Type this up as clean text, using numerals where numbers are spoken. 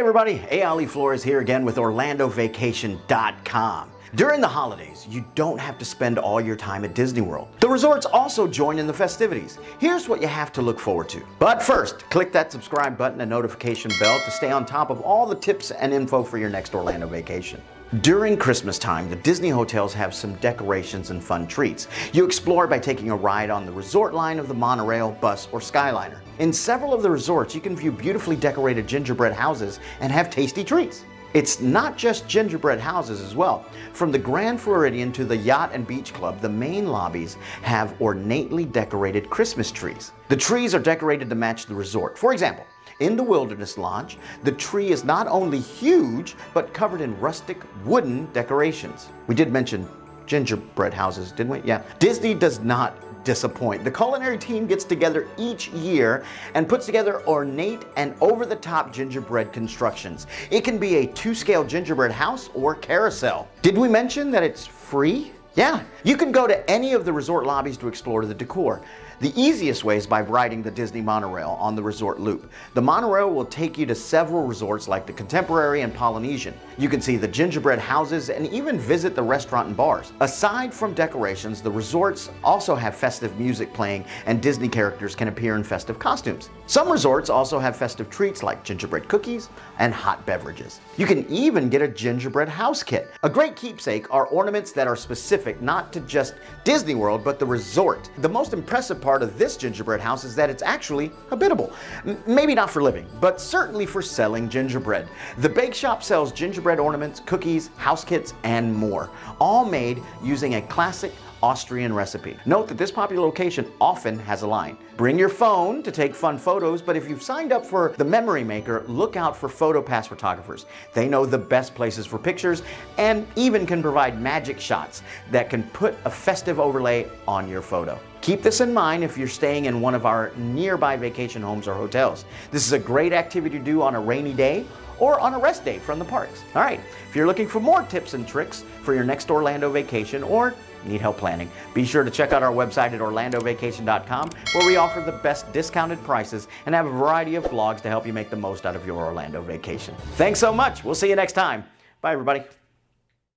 everybody, Ali Flores here again with OrlandoVacation.com. During the holidays, you don't have to spend all your time at Disney World. The resorts also join in the festivities. Here's what you have to look forward to. But first, click that subscribe button and notification bell to stay on top of all the tips and info for your next Orlando vacation. During Christmas time, the Disney hotels have some decorations and fun treats. You explore by taking a ride on the resort line of the monorail, bus, or Skyliner. In several of the resorts, you can view beautifully decorated gingerbread houses and have tasty treats. It's not just gingerbread houses as well. From the Grand Floridian to the Yacht and Beach Club, the main lobbies have ornately decorated Christmas trees. The trees are decorated to match the resort. For example, in the Wilderness Lodge, the tree is not only huge, but covered in rustic wooden decorations. We did mention gingerbread houses, didn't we? Yeah. Disney does not disappoint. The culinary team gets together each year and puts together ornate and over-the-top gingerbread constructions. It can be a 2-scale gingerbread house or carousel. Did we mention that it's free? Yeah, you can go to any of the resort lobbies to explore the decor. The easiest way is by riding the Disney monorail on the resort loop. The monorail will take you to several resorts like the Contemporary and Polynesian. You can see the gingerbread houses and even visit the restaurant and bars. Aside from decorations, the resorts also have festive music playing and Disney characters can appear in festive costumes. Some resorts also have festive treats like gingerbread cookies and hot beverages. You can even get a gingerbread house kit. A great keepsake are ornaments that are specific not to just Disney World, but the resort. The most impressive part of this gingerbread house is that it's actually habitable. Maybe not for living, but certainly for selling gingerbread. The bake shop sells gingerbread ornaments, cookies, house kits, and more, all made using a classic Austrian recipe. Note that this popular location often has a line. Bring your phone to take fun photos, but if you've signed up for the Memory Maker, look out for PhotoPass photographers. They know the best places for pictures and even can provide magic shots that can put a festive overlay on your photo. Keep this in mind if you're staying in one of our nearby vacation homes or hotels. This is a great activity to do on a rainy day or on a rest day from the parks. All right, if you're looking for more tips and tricks for your next Orlando vacation or need help planning, be sure to check out our website at OrlandoVacation.com, where we offer the best discounted prices and have a variety of blogs to help you make the most out of your Orlando vacation. Thanks so much. We'll see you next time. Bye, everybody.